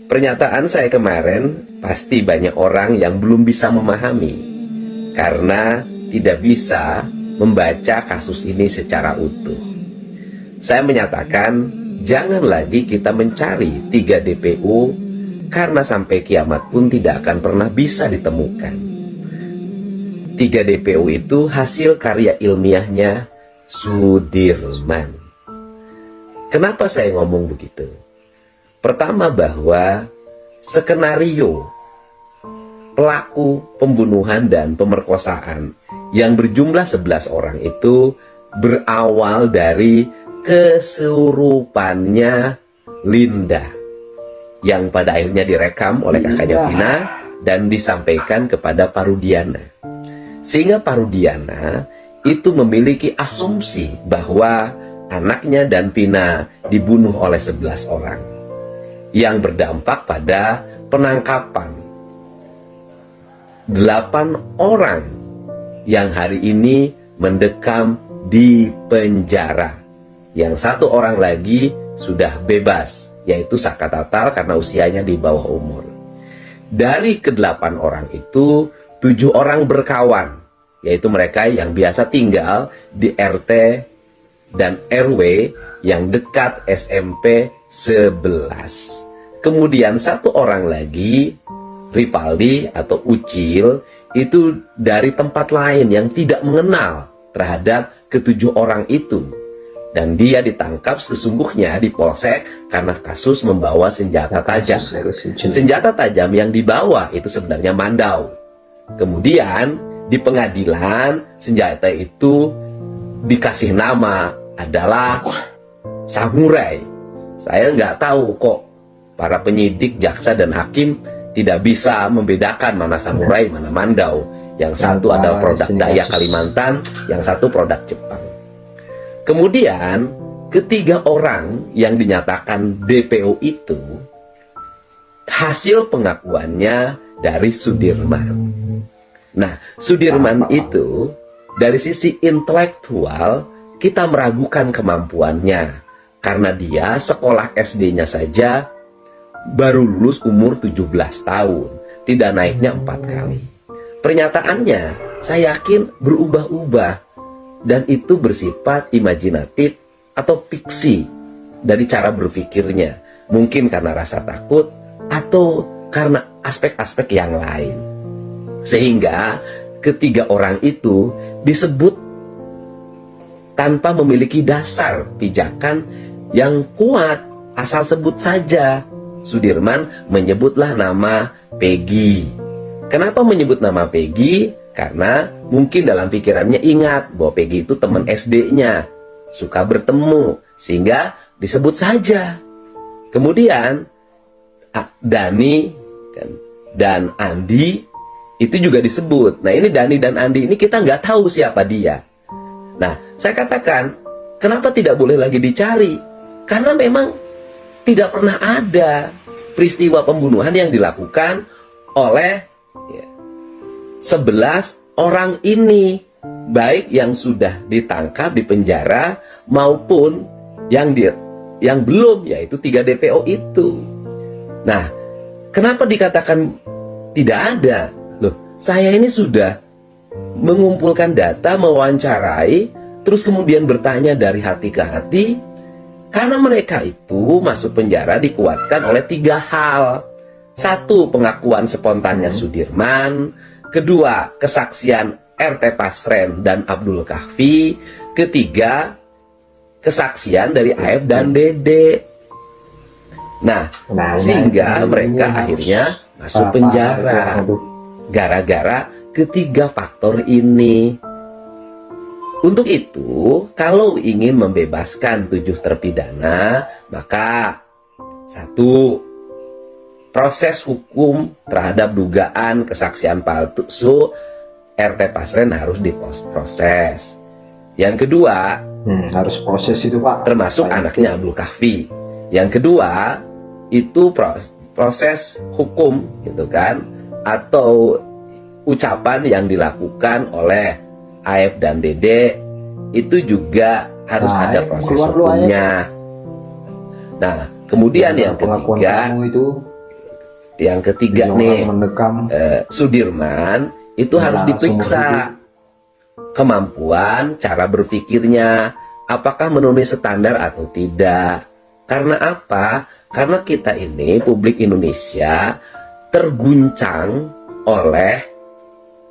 Pernyataan saya kemarin pasti banyak orang yang belum bisa memahami karena tidak bisa membaca kasus ini secara utuh. Saya menyatakan jangan lagi kita mencari 3 DPO karena sampai kiamat pun tidak akan pernah bisa ditemukan. 3 DPO itu hasil karya ilmiahnya Sudirman. Kenapa saya ngomong begitu? Pertama, bahwa skenario pelaku pembunuhan dan pemerkosaan yang berjumlah 11 orang itu berawal dari kesurupannya Linda yang pada akhirnya direkam oleh kakaknya Vina dan disampaikan kepada Parudiana. Sehingga Parudiana itu memiliki asumsi bahwa anaknya dan Vina dibunuh oleh 11 orang, yang berdampak pada penangkapan 8 orang yang hari ini mendekam di penjara. Yang 1 orang lagi sudah bebas, yaitu Saka Tatal karena usianya di bawah umur. Dari ke-8 orang itu 7 orang berkawan, yaitu mereka yang biasa tinggal di RT dan RW yang dekat SMP 11. Kemudian 1 orang lagi, Rivaldi atau Ucil, itu dari tempat lain yang tidak mengenal terhadap ke-7 orang itu. Dan dia ditangkap sesungguhnya di polsek karena kasus membawa senjata tajam. Senjata tajam yang dibawa itu sebenarnya mandau. Kemudian di pengadilan senjata itu dikasih nama adalah samurai. Saya nggak tahu kok para penyidik, jaksa, dan hakim tidak bisa membedakan mana samurai, mana mandau. Yang satu adalah produk Dayak Kalimantan, yang satu produk Jepang. Kemudian ketiga orang yang dinyatakan DPO itu hasil pengakuannya dari Sudirman. Nah, Sudirman itu dari sisi intelektual kita meragukan kemampuannya karena dia sekolah SD-nya saja baru lulus umur 17 tahun, tidak naiknya 4 kali. Pernyataannya saya yakin berubah-ubah dan itu bersifat imajinatif atau fiksi dari cara berpikirnya, mungkin karena rasa takut atau karena aspek-aspek yang lain. Sehingga ketiga orang itu disebut tanpa memiliki dasar pijakan yang kuat, asal sebut saja. Sudirman menyebutlah nama Peggy. Kenapa menyebut nama Peggy? Karena mungkin dalam pikirannya ingat bahwa Peggy itu teman SD-nya, suka bertemu, sehingga disebut saja. Kemudian Dani dan Andi itu juga disebut. Nah, ini Dani dan Andi ini kita nggak tahu siapa dia. Nah, saya katakan, kenapa tidak boleh lagi dicari? Karena memang tidak pernah ada peristiwa pembunuhan yang dilakukan oleh 11 orang ini, baik yang sudah ditangkap di penjara maupun yang belum, yaitu 3 DPO itu. Nah, kenapa dikatakan tidak ada? Loh, saya ini sudah mengumpulkan data, mewawancarai, terus kemudian bertanya dari hati ke hati, karena mereka itu masuk penjara dikuatkan oleh 3 hal. 1, pengakuan spontannya Sudirman. 2, kesaksian RT Pasren dan Abdul Kahfi. 3, kesaksian dari Aep dan Dede. Nah, sehingga mereka akhirnya masuk penjara gara-gara ketiga faktor ini. Untuk itu, kalau ingin membebaskan 7 terpidana, maka 1, proses hukum terhadap dugaan kesaksian palsu RT Pasren harus diproses. Yang kedua, harus proses itu, Pak, termasuk anaknya Abdul Kahfi. Yang kedua, itu proses hukum gitu kan, atau ucapan yang dilakukan oleh Aep dan Dede itu juga harus ada proses hukumnya. Nah, kemudian yang ketiga, itu Yang ketiga Jadi nih, orang mendekam. Sudirman itu harus Cara diperiksa kemampuan, cara berpikirnya, apakah memenuhi standar atau tidak. Karena apa? Karena kita ini, publik Indonesia, terguncang oleh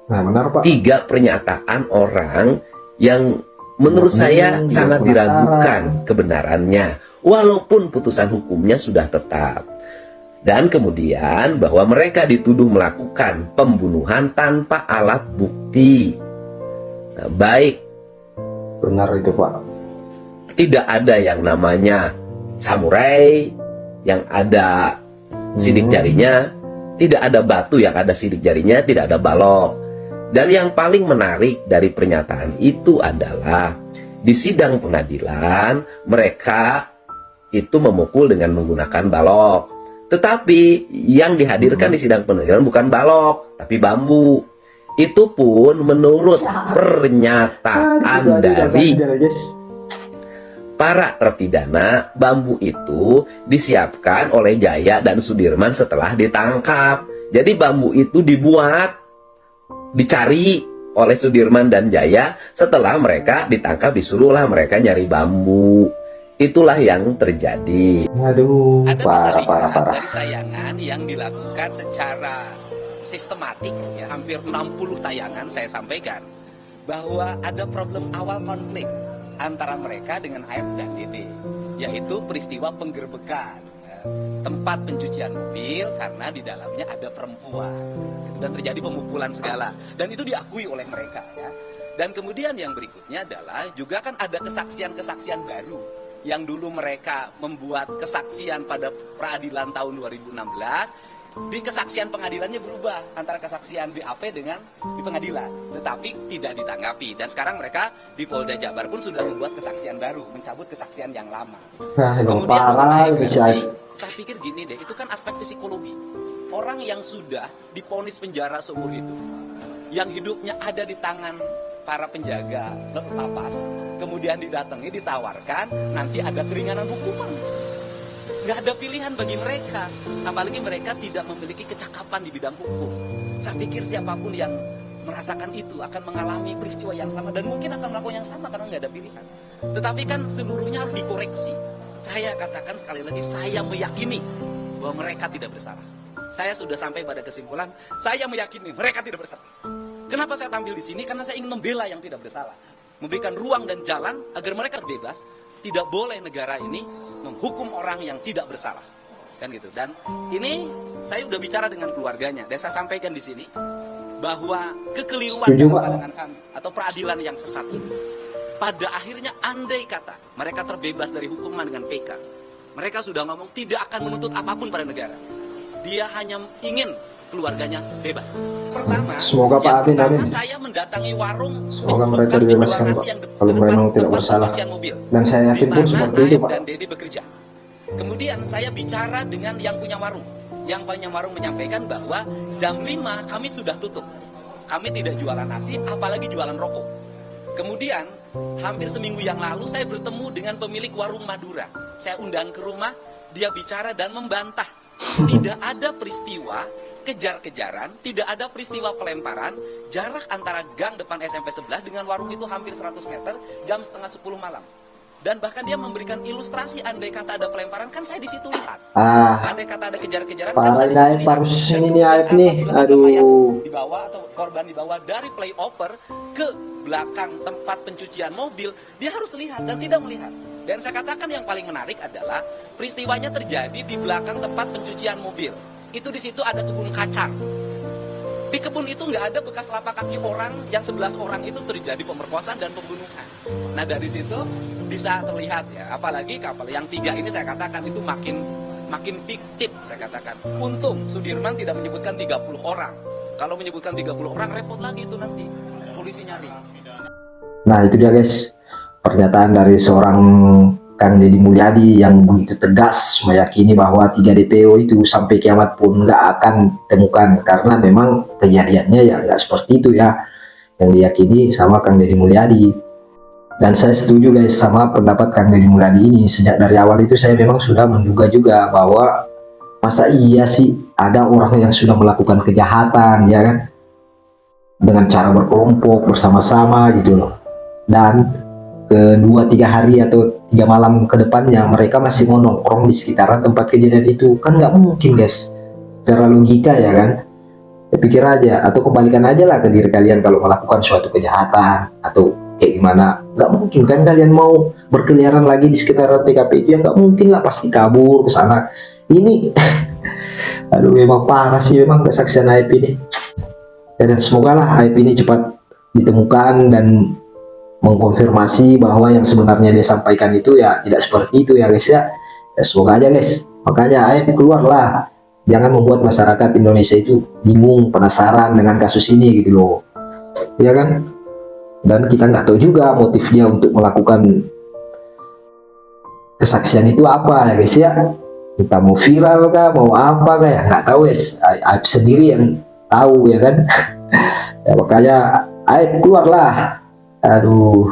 Nah benar Pak. 3 pernyataan orang yang menurut saya Dia sangat penasaran. diragukan kebenarannya, walaupun putusan hukumnya sudah tetap. Dan kemudian bahwa mereka dituduh melakukan pembunuhan tanpa alat bukti. Nah, baik, Benar itu Pak. tidak ada yang namanya samurai yang ada sidik jarinya, tidak ada batu yang ada sidik jarinya, tidak ada balok. Dan yang paling menarik dari pernyataan itu adalah di sidang pengadilan mereka itu memukul dengan menggunakan balok. Tetapi yang dihadirkan di sidang pengadilan bukan balok, tapi bambu. Itu pun menurut pernyataan dari para terpidana, bambu itu disiapkan oleh Jaya dan Sudirman setelah ditangkap. Jadi bambu itu dibuat, dicari oleh Sudirman dan Jaya setelah mereka ditangkap, disuruhlah mereka nyari bambu. Itulah yang terjadi. Aduh, Anda bisa lihat parah. dari tayangan yang dilakukan secara sistematik, ya, hampir 60 tayangan saya sampaikan bahwa ada problem awal konflik antara mereka dengan AF dan DD, yaitu peristiwa penggerbekan tempat pencucian mobil karena di dalamnya ada perempuan dan terjadi pemukulan segala, dan itu diakui oleh mereka, ya. Dan kemudian yang berikutnya adalah juga kan ada kesaksian-kesaksian baru yang dulu mereka membuat kesaksian pada peradilan tahun 2016. Di kesaksian pengadilannya berubah antara kesaksian BAP dengan di pengadilan, tetapi tidak ditanggapi. Dan sekarang mereka di Polda Jabar pun sudah membuat kesaksian baru, mencabut kesaksian yang lama. Nah, emang Kemudian parah mengenai itu si versi, Aib. saya pikir gini deh, itu kan aspek psikologi. Orang yang sudah diponis penjara seumur hidup, yang hidupnya ada di tangan para penjaga lapas, kemudian didatangi, ditawarkan, nanti ada keringanan hukuman. Nggak ada pilihan bagi mereka, apalagi mereka tidak memiliki kecakapan di bidang hukum. Saya pikir siapapun yang merasakan itu akan mengalami peristiwa yang sama dan mungkin akan melakukan yang sama karena nggak ada pilihan. Tetapi kan seluruhnya harus dikoreksi. Saya katakan sekali lagi, saya meyakini bahwa mereka tidak bersalah. Saya sudah sampai pada kesimpulan, saya meyakini mereka tidak bersalah. Kenapa saya tampil di sini? Karena saya ingin membela yang tidak bersalah, memberikan ruang dan jalan agar mereka bebas. Tidak boleh negara ini menghukum orang yang tidak bersalah, kan gitu. Dan ini saya udah bicara dengan keluarganya dan saya sampaikan di sini bahwa kekeliruan Setuju, dalam Pak. pandangan kami atau peradilan yang sesat ini, pada akhirnya andai kata mereka terbebas dari hukuman dengan PK, mereka sudah ngomong tidak akan menuntut apapun pada negara. Dia hanya ingin keluarganya bebas. Pertama, Semoga Pak, amin, amin. saya mendatangi warung. Semoga mereka menjual dibebaskan, nasi Pak, yang kalau depan memang tidak tempat bersalah. pencucian mobil, Dan saya yakin di pun mana seperti itu, Aib Pak. dan Dedi bekerja. Kemudian saya bicara dengan yang punya warung. Yang punya warung menyampaikan bahwa jam 5 kami sudah tutup. Kami tidak jualan nasi, apalagi jualan rokok. Kemudian hampir seminggu yang lalu saya bertemu dengan pemilik warung Madura. Saya undang ke rumah, dia bicara dan membantah. Tidak ada peristiwa kejar-kejaran, tidak ada peristiwa pelemparan. Jarak antara gang depan SMP 11 dengan warung itu hampir 100 meter, jam setengah 10 malam. Dan bahkan dia memberikan ilustrasi, andai kata ada pelemparan, kan saya di situ lihat. Andai kata ada kejar-kejaran, kan Parah saya di ini situ Aib, lihat. harus Dan ini nih Aib nih. apabila ada Aduh. mayat dibawa atau korban dibawa dari flyover ke belakang tempat pencucian mobil, dia harus lihat dan tidak melihat. Dan saya katakan yang paling menarik adalah peristiwanya terjadi di belakang tempat pencucian mobil. Itu di situ ada kebun kacang. Di kebun itu nggak ada bekas telapak kaki orang, yang 11 orang itu terjadi pemerkosaan dan pembunuhan. Nah dari situ bisa terlihat ya, apalagi kapal yang 3 ini saya katakan itu makin fiktif saya katakan. Untung Sudirman tidak menyebutkan 30 orang. Kalau menyebutkan 30 orang repot lagi itu nanti polisi nyari. Nah itu dia guys, pernyataan dari seorang Kang Deddy Mulyadi yang begitu tegas meyakini bahwa 3 DPO itu sampai kiamat pun nggak akan temukan, karena memang kejadiannya ya nggak seperti itu ya yang diyakini sama Kang Deddy Mulyadi. Dan saya setuju guys sama pendapat Kang Deddy Mulyadi ini. Sejak dari awal itu saya memang sudah menduga juga bahwa masa iya sih ada orang yang sudah melakukan kejahatan, ya kan, dengan cara berkelompok bersama-sama gitu loh. Dan ke 2-3 hari atau 3 malam ke depannya mereka masih mau nongkrong di sekitaran tempat kejadian itu, kan nggak mungkin guys, secara logika ya kan. Ya, pikir aja, atau kembalikan aja lah ke diri kalian kalau melakukan suatu kejahatan atau kayak gimana. Nggak mungkin kan kalian mau berkeliaran lagi di sekitaran TKP itu, ya nggak mungkin lah, pasti kabur ke sana. Ini aduh, memang parah sih memang kesaksian Aib ini. Dan semoga lah Aib ini cepat ditemukan dan mengkonfirmasi bahwa yang sebenarnya dia sampaikan itu ya tidak seperti itu ya guys ya. Ya semoga aja guys. Makanya Aib keluarlah. Jangan membuat masyarakat Indonesia itu bingung, penasaran dengan kasus ini gitu loh. Ya kan? Dan kita nggak tahu juga motif dia untuk melakukan kesaksian itu apa ya guys ya. Entah mau viral kah, mau apa kah ya, nggak tahu guys. Aib sendiri yang tahu ya kan. Ya makanya Aib keluarlah. Aduh.